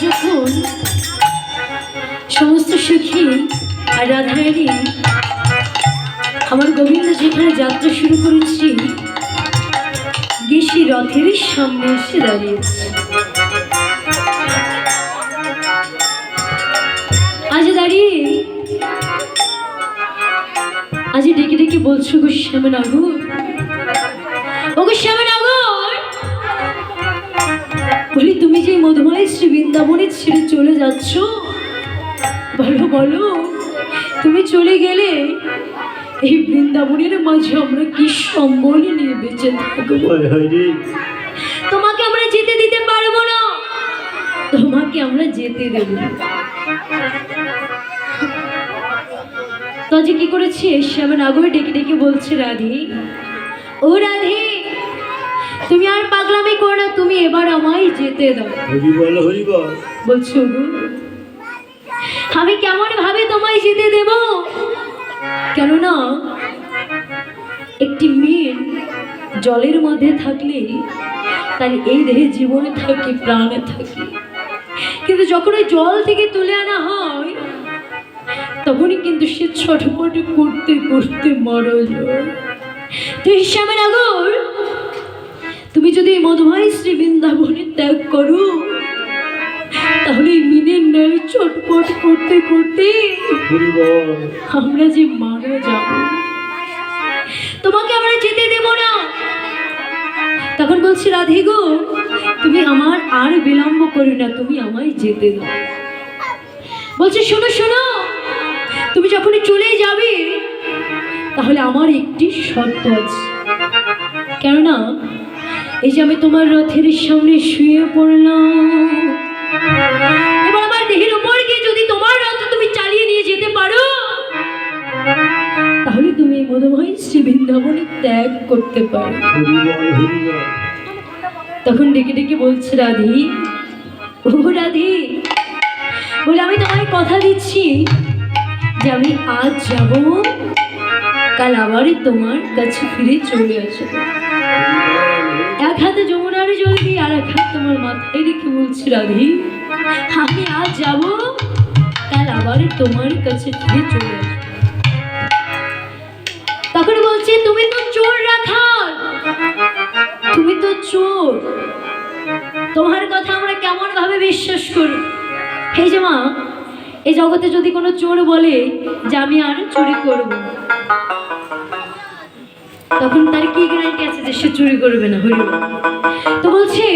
যখন সমস্ত সুখী আর রাধারানী আমার গোবিন্দ যেখানে যাত্রা শুরু করেছি গেছি রথের সামনে এসে দাঁড়িয়েছে। আজ দাঁড়িয়ে আজ ডেকে ডেকে বলছো গো শ্যামনগর, ও গো শ্যামনগর, বলি তুমি যে মধুময় শ্রী বৃন্দাবনে ছেড়ে চলে যাচ্ছ, বলো বলো তুমি চলে গেলে এই বৃন্দাবনের মাঝে আমরা কি সম্বল নিয়ে বেঁচে থাকবো? তোমাকে আমরা যেতে দিতে পারবো না, তোমাকে আমরা যেতে দেব না। তো আজ কি করেছে শ্যামনগর ডেকে ডেকে বলছে রাধে, ও রাধে তুমি আর পাগলামি করো না, তুমি এবার আমায় যেতে দাও। বলছো গো আমি কেমন ভাবে তোমায় যেতে দেব? কেননা একটি মেয়ের জলের মধ্যে থাকলে তার এই দেহে জীবনে থাকে, প্রাণে থাকে, কিন্তু যখন ওই জল থেকে তুলে আনা হয় তখনই কিন্তু সে ছটফট করতে করতে মারা যায়। তো শ্যামনগর তুমি যদি মধুময় শ্রী বৃন্দাবনে ত্যাগ করো তাহলে মিনের ন্যায় ছটফট করতে করতে আমরা যে মারা যাব, তোমাকে আমরা যেতে দেব না। তখন বলছি রাধে গো তুমি আমার আর বিলম্ব করো না, তুমি আমায় যেতে দাও। বলছে শোনো শোনো, তুমি যখন চলে যাবে তাহলে আমার একটি শর্ত আছে। কেননা এই যে আমি তোমার রথের সামনে শুয়ে পড়লাম, এবার আমার দেহের উপর গিয়ে যদি তোমার রথ তুমি চালিয়ে নিয়ে যেতে পারো তাহলে তুমি মধুময় শ্রী বৃন্দাবনে ত্যাগ করতে পারো। তখন ডেকে ডেকে বলছে রাধে, ও রাধে, বলে আমি তোমায় কথা দিচ্ছি যে আমি আজ যাব, কাল আবার তোমার কাছে ফিরে চলে আসবো। এক হাতে যমুনার জল দিয়ে আর এক হাত তোমার মাথায় রেখে বলছি রাধে আমি আজ যাব, কাল আবার তোমার কাছে ফিরে চলে আসবো। তখন বলছে তুমি তো চোর রাখাল, তুমি তো চোর, তোমার কথা আমরা কেমন ভাবে বিশ্বাস করি? এই যে মা, এই জগতে যদি কোনো চোর বলে যে আমি আর চুরি করব, তখন তার কি গ্যারান্টি আছে যে সে চুরি করবে না? হইল তো বলছে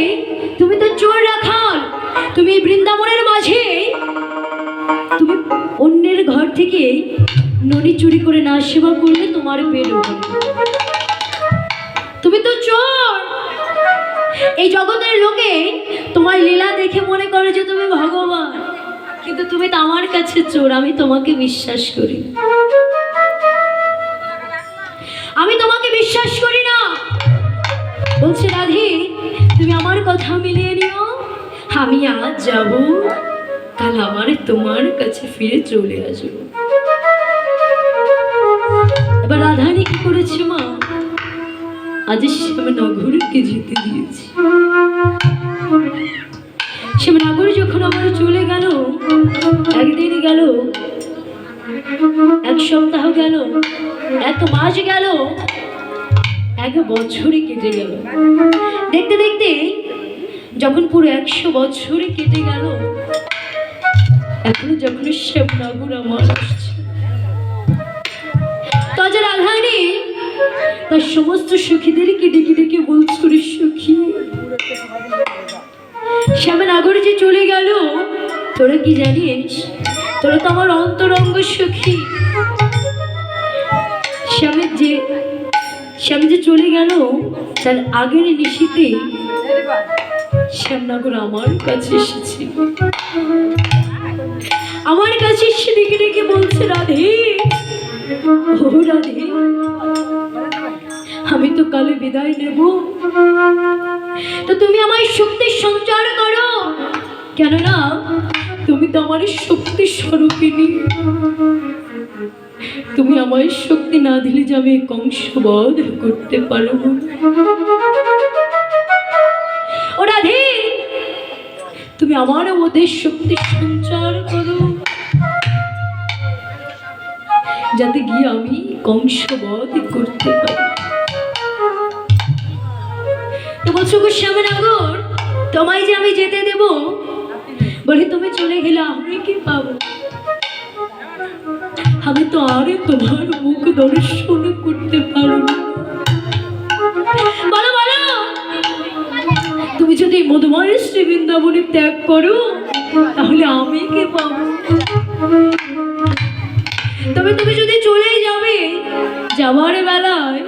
তুমি তো চোর রাখাল, তুমি বৃন্দাবনের মাঝে তুমি অন্যের ঘর থেকে ননি চুরি করে না সেবা করলে তোমার পেট ভরবে। তুমি তো চোর, এই জগতের লোকে তোমার লীলা দেখে মনে করে যে তুমি ভগবান, কিন্তু তুমি তো আমার কাছে চোর, আমি তোমাকে বিশ্বাস করি, আমি তোমাকে বিশ্বাস করি না। বলছে রাধে তুমি আমার কথা মিলিয়ে নিও, আমি আজ যাব, কাল আবার তোমার কাছে ফিরে চলে আসবো। এবার রাধারানী কি করেছে মা, আজ শ্যামনগরকে যেতে দিয়েছি। শ্যামনগর যখন আবার চলে গেল, একদিন গেল, এক সপ্তাহ গেল, এক মাস গেল, এক বছরই কেটে গেল। দেখতে দেখতে যখন পুরো 100 বছরই কেটে গেল, এখনো যখন শ্যামনগর আমার আসছে, তো আজ রাধারানী তার সমস্ত সখীদেরকে ডেকে ডেকে বলছে সখী শ্যামনগর যে চলে গেল, তোরা কি জানিস? তোরা তো আমার অন্তরঙ্গ সখী। শ্যাম যে চলে গেল তার আগের নিশীতে শ্যামনগর আমার কাছে এসেছিল, আমার কাছে এসে ডেকে ডেকে বলছে রাধে, ও রাধে আমি তো কালে বিদায় নেব, তো তুমি আমায় শক্তি সঞ্চার করো, কেননা তুমি তো আমার শক্তি স্বরূপিণী, তুমি আমায় শক্তি না দিলে যে আমি কংস বধ করতে পারবো। তুমি আমার মধ্যে শক্তি সঞ্চার করো, যাতে গিয়ে আমি কংসবধ করতে পারি। তো বলছো গো শ্যামনগর, তোমায় যে আমি যেতে দেব, বলে তুমি চলে গেলে আমি কি পাবো? আমি তো আর তোমার মুখ দর্শন করতে পারবো না। বলো বলো, তুমি যদি মধুময় শ্রী বৃন্দাবনে ত্যাগ করো, তাহলে আমি কি পাবো? তবে তুমি যদি চলেই যাবে, যাওয়ার বেলায়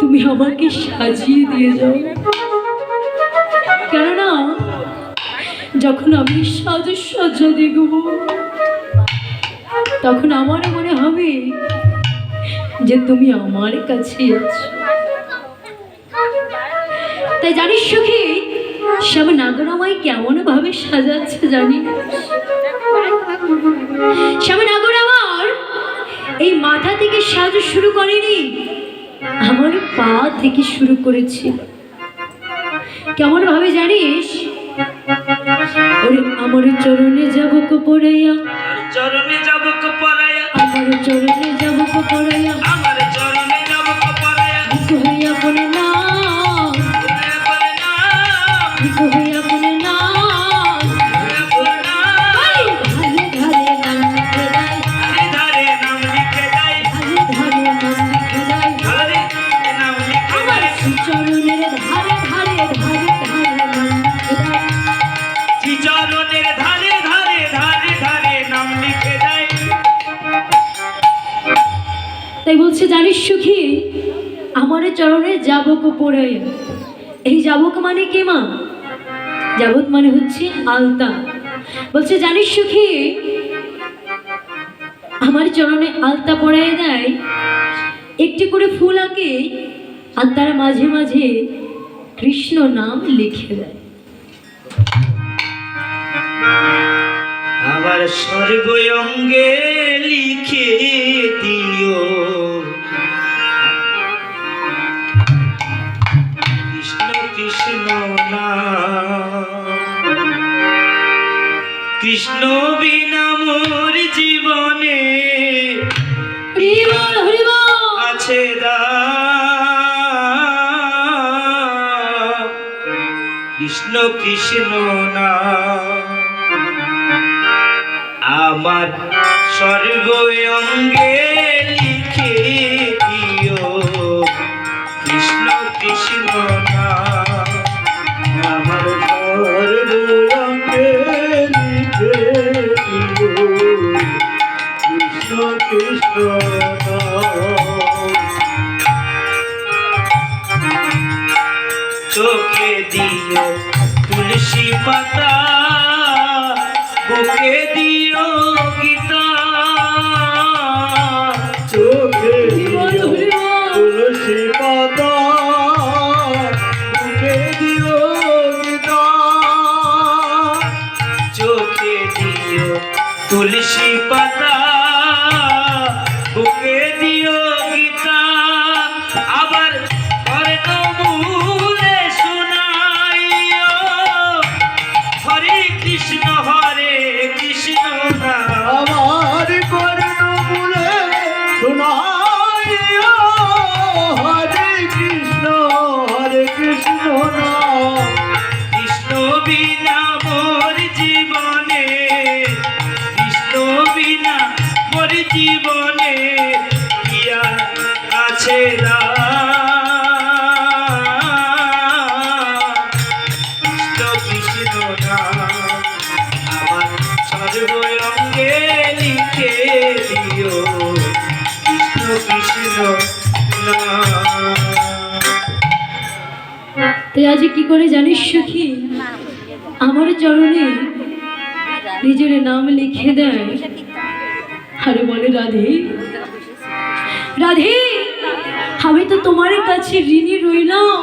তুমি আমাকে সাজিয়ে দিয়ে যাও, কেননা যখন আমি সাজসজ্জা দেখব, তখন আমার মনে হবে যে তুমি আমার কাছে আছো। তাই জানিস সখী, শ্যামনগর আমায় কেমন ভাবে সাজাচ্ছে জানি? শ্যামনগর আমার এই মাথা থেকে সাজ শুরু করেনি, আমার পা থেকে শুরু করেছিল। কেমন ভাবে জানিস? ওরে আমার চরণে যাব পড়াইয়া, চরণে যাব পড়াইয়া, আমার চরণে যাব পড়াইয়া, আমার চরণে যাব পড়াইয়া, হইয়া বলে না, হইয়া বলে না, তাই বলছে জানিস সুখী, আমার চরণে যাবক পড়াইয়া। এই যাবক মানে কে মা? যাবক মানে হচ্ছে আলতা। বলছে জানিস সুখী, আমার চরণে আলতা পড়াই দেয়, একটি করে ফুল আঁকে, আর তার মাঝে মাঝে কৃষ্ণ নাম লিখে দেয়। আবার সর্বঙ্গে লিখে দিও কৃষ্ণ কৃষ্ণ নাম, কৃষ্ণ বিনা মোর জীবনে আছে কৃষ্ণ কৃষ্ণ নাম। আমার সর্বঙ্গে লিখে দিও কৃষ্ণ কৃষ্ণ নাম, আমার সর্বঙ্গে লিখে দিও কৃষ্ণ কৃষ্ণ নাম। চোখে দিও তুলসী পাতা, বুকে দিও গীতা, চোখে দিও তুলসী পাতা, বুকে দিও গীতা, চোখে দিও তুলসী পাতা, বুকে দিও গীতা। আবার কর্ণমূলে শোনাইও হরে কৃষ্ণ হরে কৃষ্ণ নাম, আমার কর্ণমূলে শোনাইও হরে কৃষ্ণ নাম। কৃষ্ণ বিনা মোর জীবনে, কৃষ্ণ বিনা মোর জীবনে কি আর আছে না? কৃষ্ণ কৃষ্ণ নাম, আমার সর্বঙ্গে লিখে দিও কৃষ্ণ কৃষ্ণ নাম। তাই আজ কি করে জানিস সখী, আমার চরণে নিজের নাম লিখে দেয়, আরে বলে রাধে রাধে, আমি তো তোমার কাছে ঋণী রইলাম,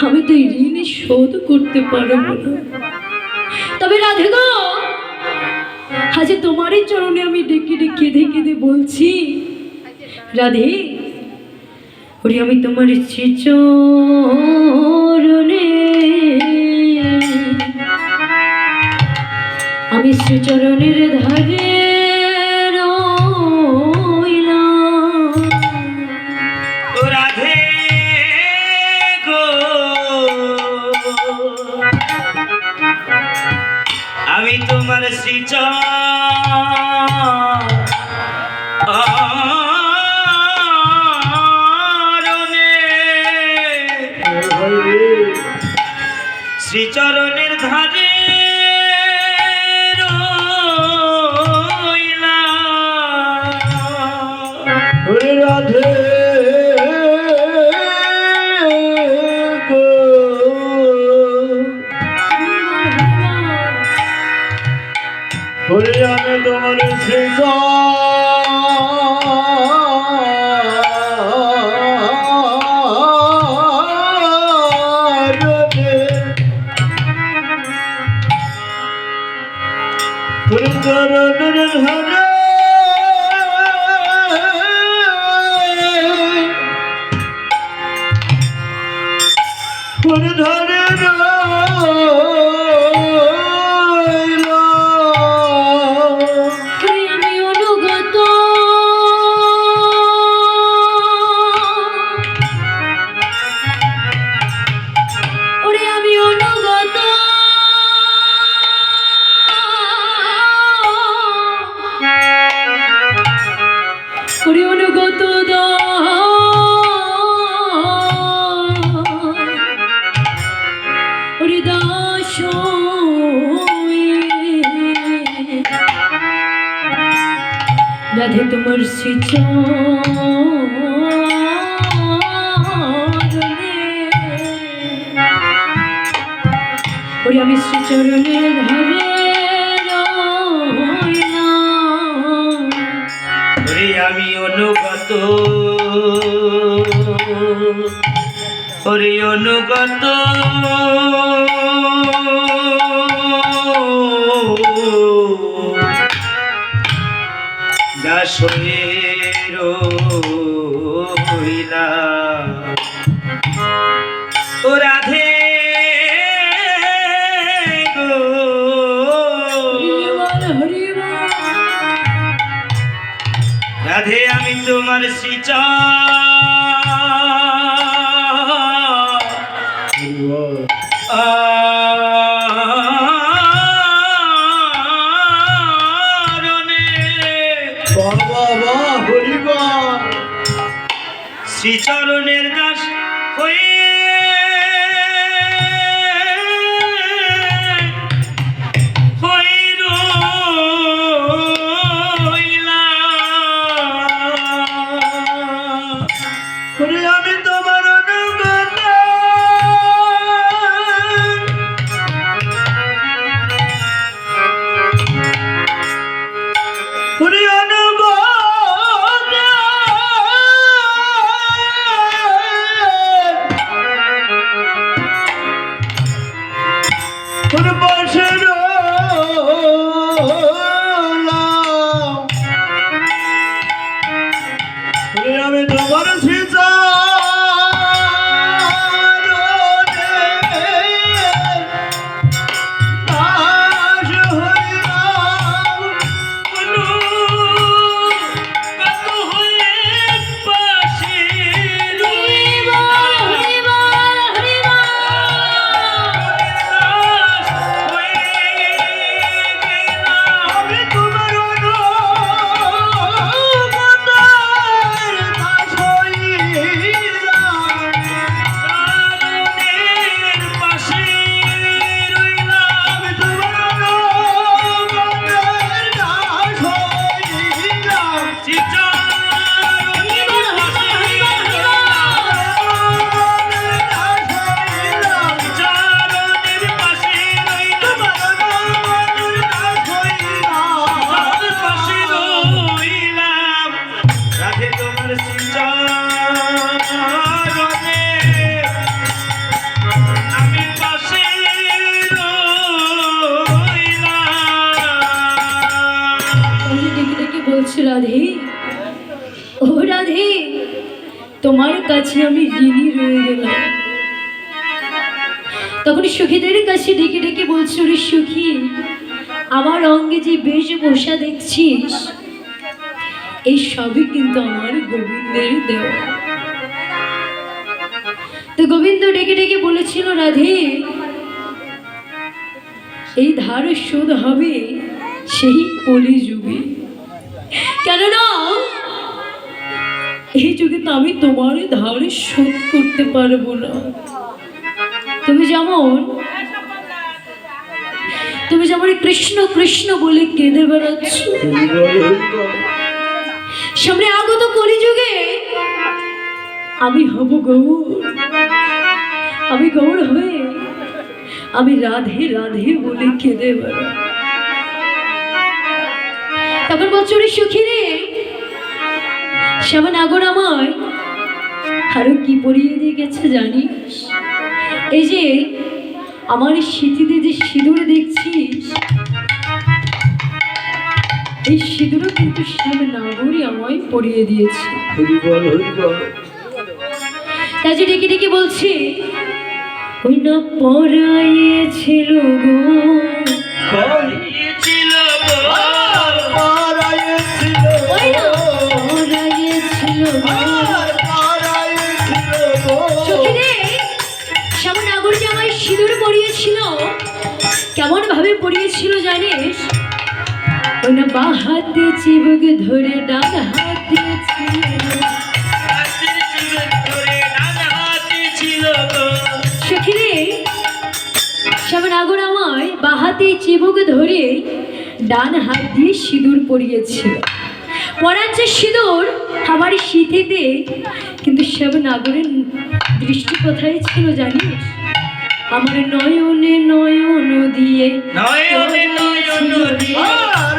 আমি তো এই ঋণ শোধ করতে পারবো না। তবে রাধে গো, আজ তোমারই চরণে আমি ডেকে ডেকে কেঁদে কেঁদে বলছি, রাধে ওরে আমি তোমার চরণে আমি শ্রীচরণের ধারে রইলাম। ও রাধে গো, আমি তোমার শ্রীচরণের ধারে রইলাম। ওরে রাধে গো, ওরে আমি তোমার চরণের ধারে ওরে ধরে আমি অনুগত, ওরে আমি অনুগত, ওরে অনুগত ওরে দাস রাধে তোমার ওরে আমি শ্রীচরণের ধারে রইলাম। ওরে আমি অনুগত, ওরে অনুগত, দাস হয়ে রইলাম। ও রাধে গো, রাধে আমি তোমার শ্রীচরণের দাস হয়ে আমি তোমার অনুগত, ওরে অনুগত, ওরে বসে রইলাম। ওরে আমি তোমার রাধে, ও রাধে, তোমার কাছে আমি ঋণী রয়ে গেলাম। তখন সখীদের কাছে ডেকে ডেকে বলছিল, রে সখী আমার অঙ্গে যে বেশভূষা দেখছিস, এই সবই কিন্তু আমার গোবিন্দের দেওয়া। তো গোবিন্দ ডেকে ডেকে বলেছিল, রাধে, এই ধার শোধ হবে সেই কলিযুগে, কেননা এই যুগে তো আমি তোমার ধার শোধ করতে পারবো না। তুমি যেমন কৃষ্ণ কৃষ্ণ বলে কেঁদে বেড়াচ্ছ, সামনে আগত কলিযুগে আমি হব গৌর। আমি গৌর হয়ে আমি রাধে রাধে বলে কেঁদে বেড়াবো। তখন বছরের সুখী রে, শ্যামা নাগর আমায় আরো কি পরিয়ে দিয়ে গেছে জানিস? এই যে আমার স্মৃতিতে যে সিঁদুর দেখছিস, এই সিঁদুরও কিন্তু শ্যাম নাগরই আমায় পরিয়ে দিয়েছে। তাই যে ডেকে ডেকে বলছে, ওই না পরাইয়েছিল গো, পরিয়েছিল গো, পরাইয়েছিল ওই না পরাইয়েছিল গো। সখী রে, শ্যাম নাগর যে আমায় সিঁদুর পরিয়েছিল, কেমন ভাবে পরিয়েছিল জানিস? ওই না বা হাতে চিবুক ধরে ডান হাতে ছিল। হাতের চিবুক ধরে ডান হাতে ছিল গো। সখী রে, শ্যাম নাগর আমায় বা হাতে চিবুক ধরে ডান হাত দিয়ে সিঁদুর পরিয়েছিল। পরার যে সিঁদুর আমার শীতেতে, কিন্তু শ্যাম নাগরের দৃষ্টি কোথায় ছিল জানিস? আমার নয়নে নয়ন দিয়ে নয়নে নয়ন দিয়ে আর